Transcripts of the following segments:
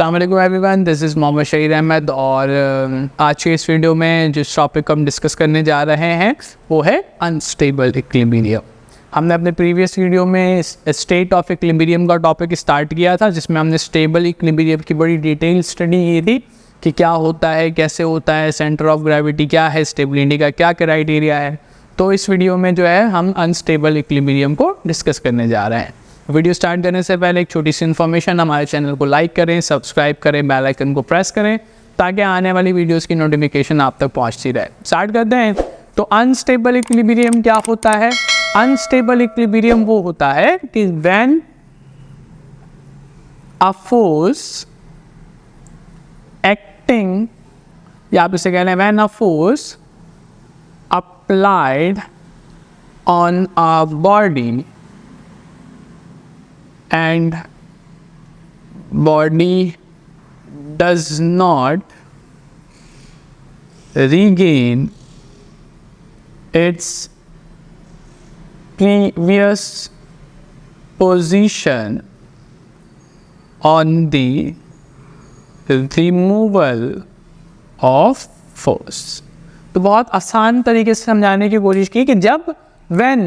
अस्सलाम वालेकुम everyone, this is Mohammad शहीद अहमद और आज के इस वीडियो में जिस टॉपिक को हम डिस्कस करने जा रहे हैं वो है अनस्टेबल इक्विलिब्रियम। हमने अपने प्रीवियस वीडियो में स्टेट ऑफ इक्विलिब्रियम का टॉपिक स्टार्ट किया था, जिसमें हमने स्टेबल इक्विलिब्रियम की बड़ी डिटेल स्टडी की थी कि क्या होता है, कैसे होता है, सेंटर ऑफ ग्रेविटी क्या है, स्टेबिलिटी का क्या क्राइटेरिया है। तो इस वीडियो में जो है हम अनस्टेबल इक्विलिब्रियम को डिस्कस करने जा रहे हैं। वीडियो स्टार्ट करने से पहले एक छोटी सी इन्फॉर्मेशन, हमारे चैनल को लाइक करें, सब्सक्राइब करें, बेल आइकन को प्रेस करें ताकि आने वाली वीडियोस की नोटिफिकेशन आप तक पहुंचती रहे। स्टार्ट करते हैं। तो अनस्टेबल इक्विलिब्रियम क्या होता है? अनस्टेबल इक्विलिब्रियम वो होता है कि व्हेन अ फोर्स एक्टिंग, या आप इसे कह लें when a force applied on a body and body does not regain its previous position on the removal of force। तो बहुत आसान तरीके से समझाने की कोशिश की कि जब when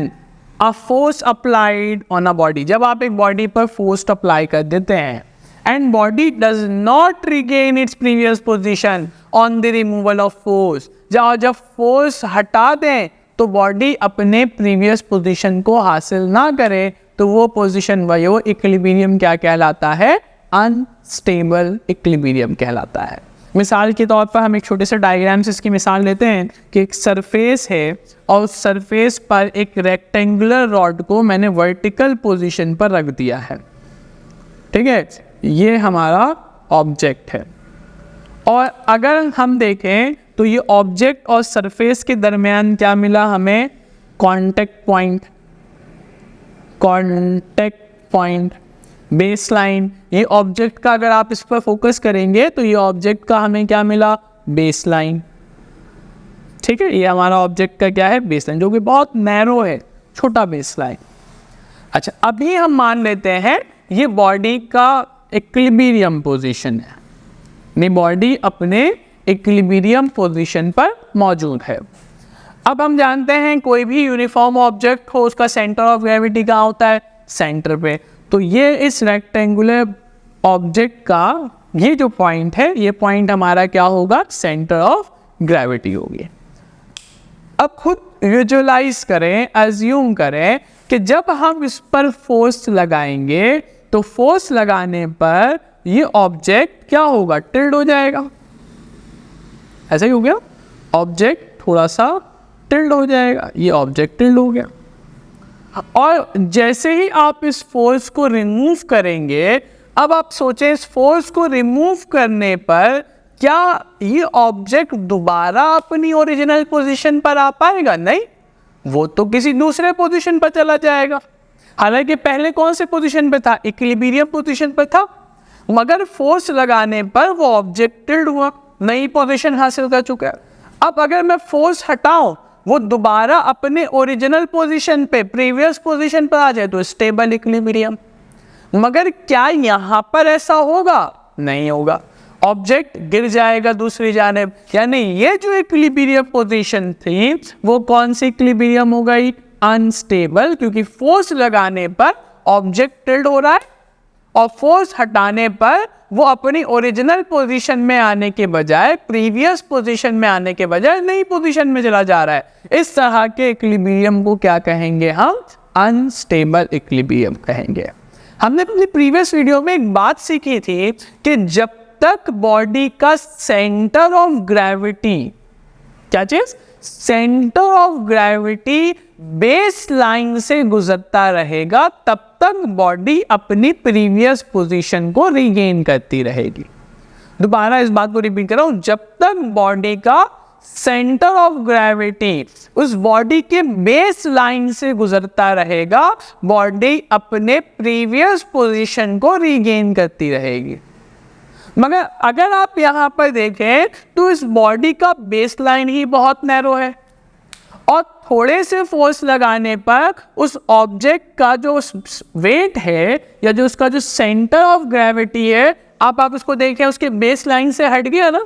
A force applied on a body, जब आप एक बॉडी पर फोर्स अप्लाई कर देते हैं and body does not regain its previous position on the removal of force, जब फोर्स हटा दें तो बॉडी अपने प्रीवियस पोजीशन को हासिल ना करे तो वो पोजीशन वो इक्विलिब्रियम क्या कहलाता है? अनस्टेबल इक्विलिब्रियम कहलाता है। मिसाल के तौर पर हम एक छोटे से डायग्राम से इसकी मिसाल लेते हैं कि एक सरफेस है और उस सरफेस पर एक रेक्टेंगुलर रॉड को मैंने वर्टिकल पोजीशन पर रख दिया है। ठीक है, ये हमारा ऑब्जेक्ट है और अगर हम देखें तो ये ऑब्जेक्ट और सरफेस के दरमियान क्या मिला हमें? Contact point, base line. ये ऑब्जेक्ट का अगर आप इस पर फोकस करेंगे तो ये ऑब्जेक्ट का हमें क्या मिला? Base line. ठीक है, ये हमारा ऑब्जेक्ट का क्या है? बेस लाइन, जो कि बहुत नैरो है, छोटा बेस लाइन। अच्छा, अभी हम मान लेते हैं ये बॉडी का इक्विलिब्रियम पोजीशन है, ये बॉडी अपने इक्विलिब्रियम पोजीशन पर मौजूद है। अब हम जानते हैं कोई भी यूनिफॉर्म ऑब्जेक्ट हो उसका सेंटर ऑफ ग्रेविटी कहाँ होता है? सेंटर पे। तो ये इस रेक्टेंगुलर ऑब्जेक्ट का ये जो पॉइंट है, ये पॉइंट हमारा क्या होगा? सेंटर ऑफ ग्रेविटी होगी। अब खुद विजुअलाइज करें, अज्यूम करें कि जब हम इस पर फोर्स लगाएंगे तो फोर्स लगाने पर ये ऑब्जेक्ट क्या होगा? टिल्ड हो जाएगा। ऐसा ही हो गया, ऑब्जेक्ट थोड़ा सा टिल्ड हो जाएगा, ये ऑब्जेक्ट टिल्ड हो गया। और जैसे ही आप इस फोर्स को रिमूव करेंगे, अब आप सोचें इस फोर्स को रिमूव करने पर क्या ये ऑब्जेक्ट दोबारा अपनी ओरिजिनल पोजीशन पर आ पाएगा? नहीं, वो तो किसी दूसरे पोजीशन पर चला जाएगा। हालांकि पहले कौन से पोजीशन पे था? इक्विलिब्रियम पोजीशन पर था, मगर फोर्स लगाने पर वो ऑब्जेक्ट टिल्ड हुआ, नई पोजीशन हासिल कर चुका है। अब अगर मैं फोर्स हटाऊं वो दोबारा अपने ओरिजिनल पोजीशन पे, प्रीवियस पोजीशन पर आ जाए तो स्टेबल इक्विलिब्रियम। मगर क्या यहाँ पर ऐसा होगा? नहीं होगा, ऑब्जेक्ट गिर जाएगा दूसरी जानिब। यानी ये जो इक्विलिब्रियम पोजीशन थी वो कौन सी इक्विलिब्रियम हो गई? अनस्टेबल, क्योंकि फोर्स लगाने पर ऑब्जेक्ट टिल्ड हो रहा है और फोर्स हटाने पर वो अपनी ओरिजिनल पोजीशन में आने के बजाय, प्रीवियस पोजीशन में आने के बजाय नई पोजीशन में चला जा रहा है। इस तरह के इक्विलिब्रियम को क्या कहेंगे हम? अनस्टेबल इक्विलिब्रियम कहेंगे। हमने अपनी प्रीवियस वीडियो में एक बात सीखी थी कि जब तक बॉडी का सेंटर ऑफ ग्रेविटी, क्या चीज? Centre of gravity base line से गुजरता रहेगा तब तक बॉडी अपनी प्रीवियस पोजीशन को रीगेन करती रहेगी। दोबारा इस बात को रिपीट कर रहा हूं, जब तक बॉडी का सेंटर ऑफ ग्रेविटी उस बॉडी के बेस लाइन से गुजरता रहेगा, बॉडी अपने प्रीवियस पोजीशन को रीगेन करती रहेगी। मगर अगर आप यहाँ पर देखें तो इस बॉडी का बेस लाइन ही बहुत नैरो है और थोड़े से फोर्स लगाने पर उस ऑब्जेक्ट का जो वेट है या जो उसका जो सेंटर ऑफ ग्रेविटी है आप उसको देखें, उसके बेस लाइन से हट गया ना,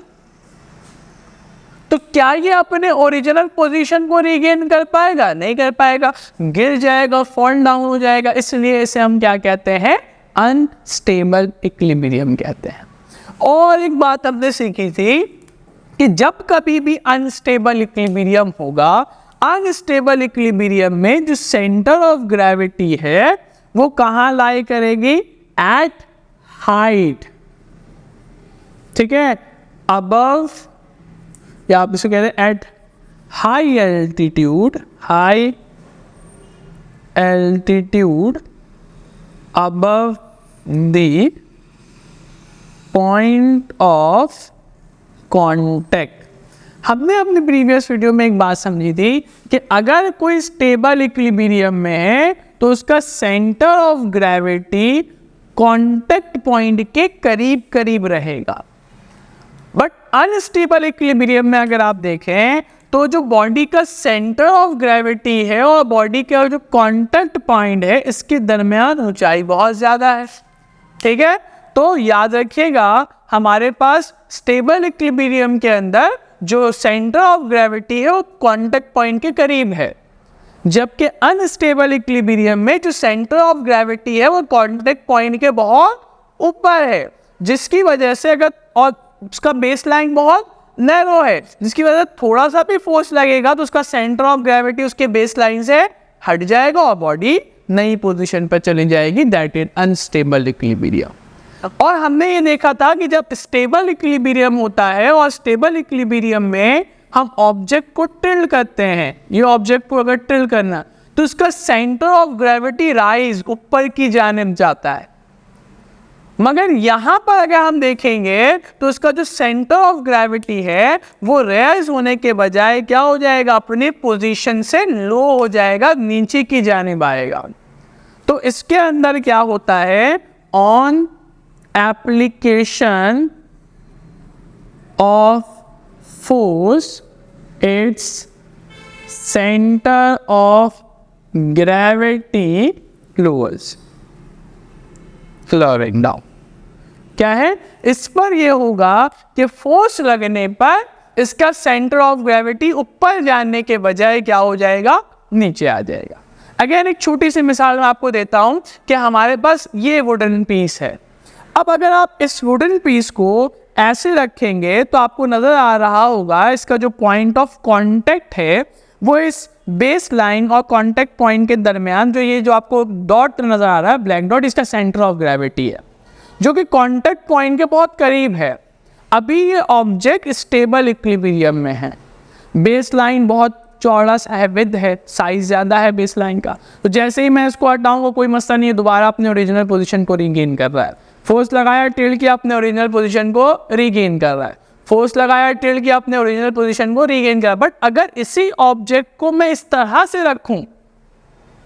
तो क्या ये अपने ओरिजिनल पोजीशन को रीगेन कर पाएगा? नहीं कर पाएगा, गिर जाएगा, फॉल डाउन हो जाएगा। इसलिए इसे हम क्या कहते हैं? अनस्टेबल इक्विलिब्रियम कहते हैं। और एक बात हमने सीखी थी कि जब कभी भी अनस्टेबल इक्विलिब्रियम होगा, अनस्टेबल इक्विलिब्रियम में जो सेंटर ऑफ ग्रेविटी है वो कहाँ लाई करेगी? एट हाइट, ठीक है, अबव, या आप इसे कह रहे हैं at high altitude, high altitude above the point of contact. हमने अपने प्रीवियस वीडियो में एक बात समझी थी कि अगर कोई स्टेबल इक्विलिब्रियम में है तो उसका centre of gravity contact point के करीब करीब रहेगा। बट अनस्टेबल इक्विलिब्रियम में अगर आप देखें तो जो बॉडी का सेंटर ऑफ ग्रेविटी है और बॉडी का जो कांटेक्ट पॉइंट है, इसके दरमियान ऊंचाई बहुत ज़्यादा है, ठीक है। तो याद रखिएगा, हमारे पास स्टेबल इक्विलिब्रियम के अंदर जो सेंटर ऑफ ग्रेविटी है वो कांटेक्ट पॉइंट के करीब है, जबकि अनस्टेबल इक्विलिब्रियम में जो सेंटर ऑफ ग्रेविटी है वो कांटेक्ट पॉइंट के बहुत ऊपर है, जिसकी वजह से अगर, और उसका बेस लाइन बहुत नैरो है, जिसकी वजह से थोड़ा सा भी फोर्स लगेगा तो उसका सेंटर ऑफ ग्रेविटी उसके बेस लाइन से हट जाएगा और बॉडी नई पोजीशन पर चली जाएगी। That is unstable equilibrium. और हमने ये देखा था कि जब स्टेबल इक्विलिब्रियम होता है और स्टेबल इक्विलिब्रियम में हम ऑब्जेक्ट को टिल्ट करते हैं, ये ऑब्जेक्ट को अगर टिल्ट करना तो उसका सेंटर ऑफ ग्रेविटी राइज, ऊपर की जानिब जाता है। मगर यहाँ पर अगर हम देखेंगे तो उसका जो सेंटर ऑफ ग्रेविटी है वो राइज होने के बजाय क्या हो जाएगा? अपने पोजीशन से लो हो जाएगा, नीचे की जानिब आएगा। तो इसके अंदर क्या होता है? On application of force, its centre of gravity lowers, slowing down. क्या है? इस पर यह होगा कि फोर्स लगने पर इसका सेंटर ऑफ ग्रेविटी ऊपर जाने के बजाय क्या हो जाएगा? नीचे आ जाएगा। अगेन एक छोटी सी मिसाल मैं आपको देता हूं कि हमारे पास ये वुडन पीस है। अब अगर आप इस वुडन पीस को ऐसे रखेंगे तो आपको नजर आ रहा होगा इसका जो पॉइंट ऑफ कांटेक्ट है वो इस बेस लाइन और कांटेक्ट पॉइंट के दरमियान, जो ये जो आपको डॉट नजर आ रहा है, ब्लैक डॉट, इसका सेंटर ऑफ ग्रेविटी है, जो कि कांटेक्ट पॉइंट के बहुत करीब है। अभी ये ऑब्जेक्ट स्टेबल इक्विलिब्रियम में है, बेस लाइन बहुत चौड़ा सा है, विड्थ है, साइज ज़्यादा है बेस लाइन का। तो जैसे ही मैं इसको हटाऊंगा कोई मसला नहीं है, दोबारा अपने ओरिजिनल पोजीशन को रीगेन कर रहा है। फोर्स लगाया, टिल्ट किया, अपने ओरिजिनल पोजीशन को रीगेन कर रहा है। फोर्स लगाया, टिल्ट किया, अपने ओरिजिनल पोजीशन को रीगेन कर। बट अगर इसी ऑब्जेक्ट को मैं इस तरह से रखूं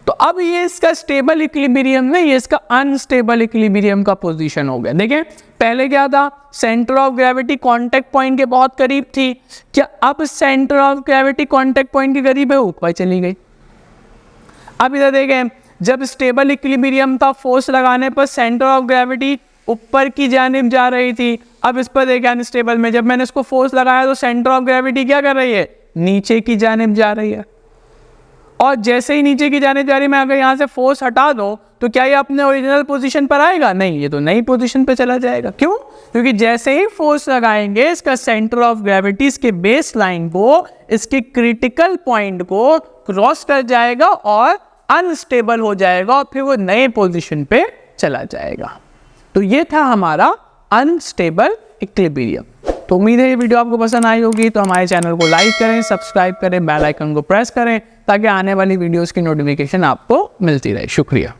तो अब ये इसका स्टेबल इक्विलिब्रियम में, ये इसका अनस्टेबल इक्विलिब्रियम का पोजीशन हो गया। देखें पहले क्या था? Centre of gravity contact point के बहुत करीब थी। क्या अब centre of gravity contact point के करीब है? ऊपर चली गई। अब इधर देखें, जब स्टेबल इक्विलिब्रियम था, फोर्स लगाने पर सेंटर ऑफ ग्रेविटी ऊपर की जानिब जा रही थी। अब इस पर देखें अनस्टेबल में, जब मैंने इसको फोर्स लगाया तो सेंटर ऑफ ग्रेविटी क्या कर रही है? नीचे की जानिब जा रही है। और जैसे ही नीचे की जानिब जा रही है, मैं अगर यहाँ से फोर्स हटा दूं तो क्या ये अपने ओरिजिनल पोजीशन पर आएगा? नहीं, ये तो नई पोजीशन पर चला जाएगा। क्यों? क्योंकि जैसे ही फोर्स लगाएंगे इसका सेंटर ऑफ ग्रेविटी इसके बेस लाइन को, इसके क्रिटिकल पॉइंट को क्रॉस कर जाएगा और अनस्टेबल हो जाएगा और फिर वो नए पोजीशन पे चला जाएगा। तो ये था हमारा अनस्टेबल इक्विलिब्रियम। तो उम्मीद है ये वीडियो आपको पसंद आई होगी। तो हमारे चैनल को लाइक करें, सब्सक्राइब करें, बेल आइकन को प्रेस करें ताकि आने वाली वीडियोस की नोटिफिकेशन आपको मिलती रहे। शुक्रिया।